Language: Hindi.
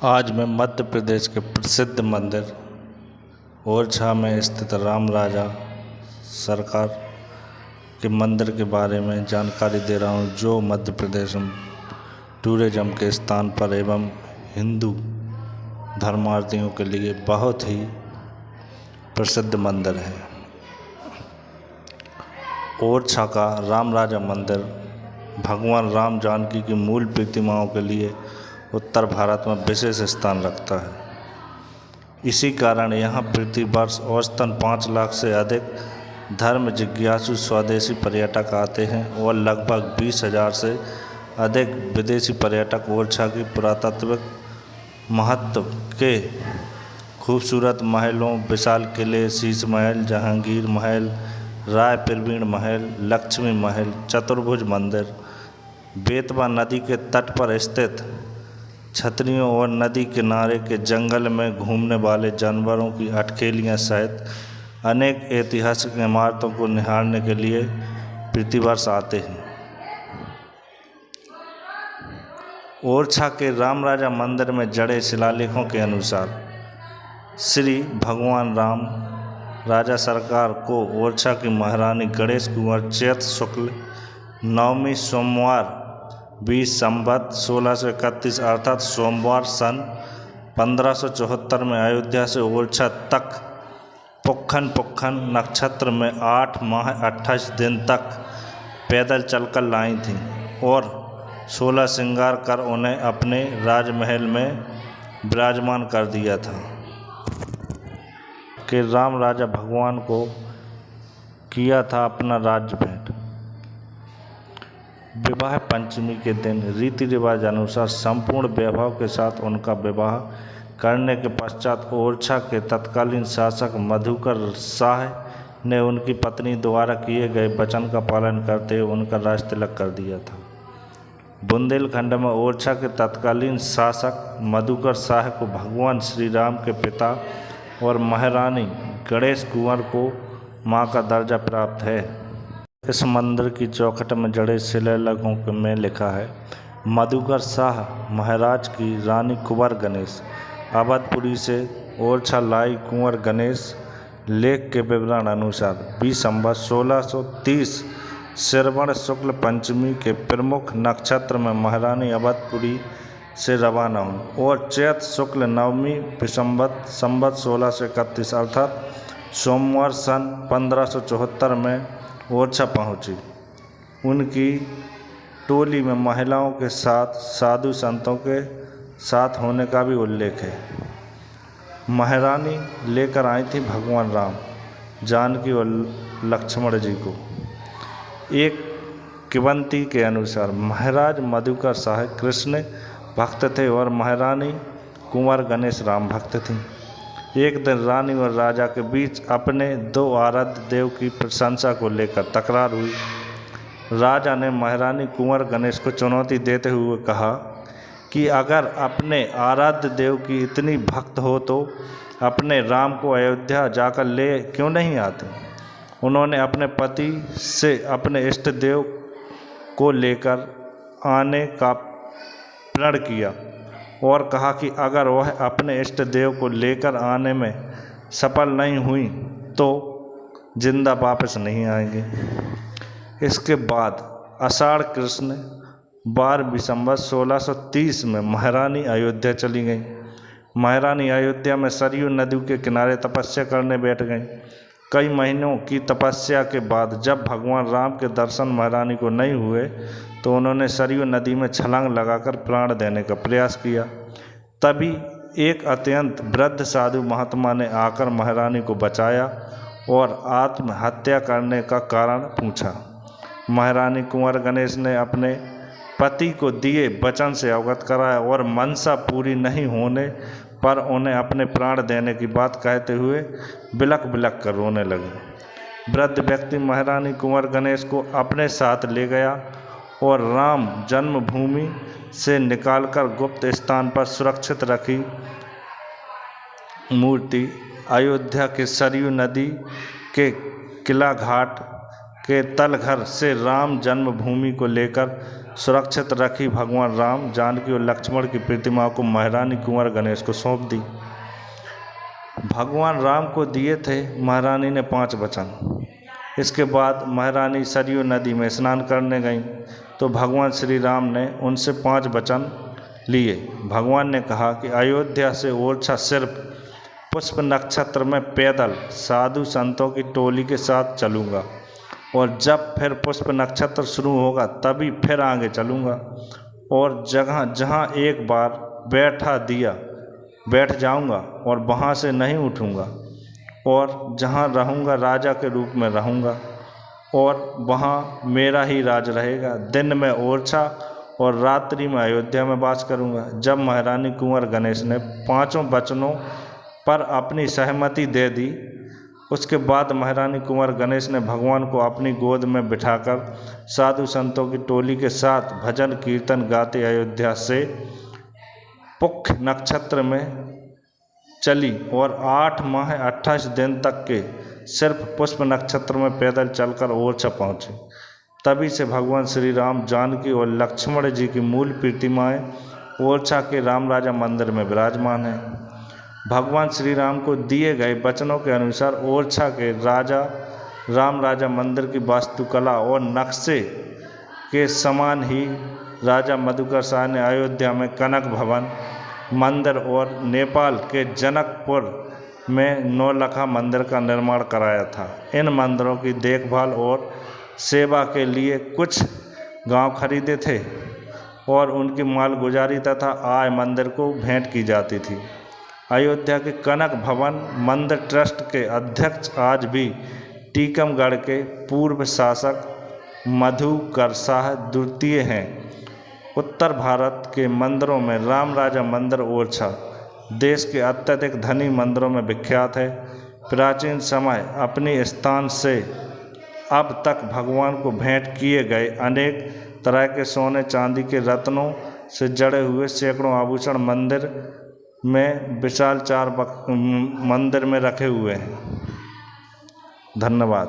आज मैं मध्य प्रदेश के प्रसिद्ध मंदिर ओरछा में स्थित राम राजा सरकार के मंदिर के बारे में जानकारी दे रहा हूँ, जो मध्य प्रदेश में टूरिज्म के स्थान पर एवं हिंदू धर्मार्थियों के लिए बहुत ही प्रसिद्ध मंदिर है। ओरछा का राम राजा मंदिर भगवान राम जानकी की मूल प्रतिमाओं के लिए उत्तर भारत में विशेष स्थान रखता है। इसी कारण यहाँ प्रति वर्ष औसतन 5 लाख से अधिक धर्म जिज्ञासु स्वदेशी पर्यटक आते हैं और लगभग 20,000 से अधिक विदेशी पर्यटक ओरछा की पुरातात्विक महत्व के खूबसूरत महलों, विशाल किले, शीश महल, जहांगीर महल, राय प्रवीण महल, लक्ष्मी महल, चतुर्भुज मंदिर, बेतवा नदी के तट पर स्थित छतरियों और नदी किनारे के जंगल में घूमने वाले जानवरों की अटखेलियाँ सहित अनेक ऐतिहासिक इमारतों को निहारने के लिए प्रतिवर्ष आते हैं। ओरछा के राम राजा मंदिर में जड़े शिलालेखों के अनुसार श्री भगवान राम राजा सरकार को ओरछा की महारानी गणेश कुंवर चैत शुक्ल नवमी सोमवार 20 संवत 1631 अर्थात सोमवार सन 1574 में अयोध्या से ओरछा तक पुख्खन नक्षत्र में 8 माह 28 दिन तक पैदल चलकर लाई थीं और 16 श्रृंगार कर उन्हें अपने राजमहल में विराजमान कर दिया था कि राम राजा भगवान को किया था अपना राज्य भेंट। विवाह पंचमी के दिन रीति रिवाज अनुसार संपूर्ण वैभव के साथ उनका विवाह करने के पश्चात ओरछा के तत्कालीन शासक मधुकर शाह ने उनकी पत्नी द्वारा किए गए वचन का पालन करते हुए उनका राज तिलक कर दिया था। बुंदेलखंड में ओरछा के तत्कालीन शासक मधुकर शाह को भगवान श्री राम के पिता और महारानी गणेश कुंवर को मां का दर्जा प्राप्त है। इस मंदिर की चौखट में जड़े शिलालेखों में लिखा है, मधुकर शाह महाराज की रानी कुंवर गणेश अवधपुरी से ओरछा लाई कुंवर गणेश। लेख के विवरण अनुसार 20 संवत 1630 श्रवण शुक्ल पंचमी के प्रमुख नक्षत्र में महारानी अवधपुरी से रवाना हुई और चैत शुक्ल नवमी संवत 1631 अर्थात सोमवार सन 1574 में ओरछा पहुंची। उनकी टोली में महिलाओं के साथ साधु संतों के साथ होने का भी उल्लेख है। महारानी लेकर आई थी भगवान राम, जानकी और लक्ष्मण जी को। एक किंवदंती के अनुसार महाराज मधुकर शाह कृष्ण भक्त थे और महारानी कुंवर गणेश राम भक्त थीं। एक दिन रानी और राजा के बीच अपने 2 आराध्य देव की प्रशंसा को लेकर तकरार हुई। राजा ने महारानी कुंवर गणेश को चुनौती देते हुए कहा कि अगर अपने आराध्य देव की इतनी भक्त हो तो अपने राम को अयोध्या जाकर ले क्यों नहीं आते। उन्होंने अपने पति से अपने इष्ट देव को लेकर आने का प्रण किया और कहा कि अगर वह अपने इष्ट देव को लेकर आने में सफल नहीं हुई तो जिंदा वापस नहीं आएंगे। इसके बाद आषाढ़ कृष्ण 12 संवत 1630 में महारानी अयोध्या चली गई। महारानी अयोध्या में सरयू नदी के किनारे तपस्या करने बैठ गई। कई महीनों की तपस्या के बाद जब भगवान राम के दर्शन महारानी को नहीं हुए तो उन्होंने सरयू नदी में छलांग लगाकर प्राण देने का प्रयास किया। तभी एक अत्यंत वृद्ध साधु महात्मा ने आकर महारानी को बचाया और आत्महत्या करने का कारण पूछा। महारानी कुंवर गणेश ने अपने पति को दिए वचन से अवगत कराया और मनसा पूरी नहीं होने पर उन्हें अपने प्राण देने की बात कहते हुए बिलख बिलख कर रोने लगे। वृद्ध व्यक्ति महारानी कुंवर गणेश को अपने साथ ले गया और राम जन्मभूमि से निकालकर गुप्त स्थान पर सुरक्षित रखी मूर्ति अयोध्या के सरयू नदी के किला घाट के तलघर से राम जन्मभूमि को लेकर सुरक्षित रखी भगवान राम, जानकी और लक्ष्मण की प्रतिमा को महारानी कुंवर गणेश को सौंप दी। भगवान राम को दिए थे महारानी ने 5 वचन। इसके बाद महारानी सरयू नदी में स्नान करने गईं तो भगवान श्री राम ने उनसे 5 वचन लिए। भगवान ने कहा कि अयोध्या से ओरछा सिर्फ पुष्प नक्षत्र में पैदल साधु संतों की टोली के साथ चलूँगा, और जब फिर पुष्प नक्षत्र शुरू होगा तभी फिर आगे चलूँगा, और जहाँ एक बार बैठ जाऊँगा और वहाँ से नहीं उठूँगा, और जहाँ रहूँगा राजा के रूप में रहूँगा, और वहाँ मेरा ही राज रहेगा। दिन में ओरछा और रात्रि में अयोध्या में वास करूँगा। जब महारानी कुंवर गणेश ने 5 वचनों पर अपनी सहमति दे दी, उसके बाद महारानी कुंवर गणेश ने भगवान को अपनी गोद में बिठाकर साधु संतों की टोली के साथ भजन कीर्तन गाते अयोध्या से पुख नक्षत्र में चली, और 8 माह 28 दिन तक के सिर्फ पुष्प नक्षत्र में पैदल चलकर ओरछा पहुँचे। तभी से भगवान श्री राम, जानकी और लक्ष्मण जी की मूल प्रतिमाएं ओरछा के राम राजा मंदिर में विराजमान हैं। भगवान श्री राम को दिए गए वचनों के अनुसार ओरछा के राम राजा मंदिर की वास्तुकला और नक्शे के समान ही राजा मधुकर शाह ने अयोध्या में कनक भवन मंदिर और नेपाल के जनकपुर में नौलखा मंदिर का निर्माण कराया था। इन मंदिरों की देखभाल और सेवा के लिए कुछ गांव खरीदे थे और उनकी मालगुजारी तथा आय मंदिर को भेंट की जाती थी। अयोध्या के कनक भवन मंदिर ट्रस्ट के अध्यक्ष आज भी टीकमगढ़ के पूर्व शासक मधुकर शाह द्वितीय हैं। उत्तर भारत के मंदिरों में राम राजा मंदिर ओरछा देश के अत्यधिक धनी मंदिरों में विख्यात है। प्राचीन समय अपनी स्थान से अब तक भगवान को भेंट किए गए अनेक तरह के सोने चांदी के रत्नों से जड़े हुए सैकड़ों आभूषण मंदिर में विशाल 4 मंदिर में रखे हुए हैं। धन्यवाद।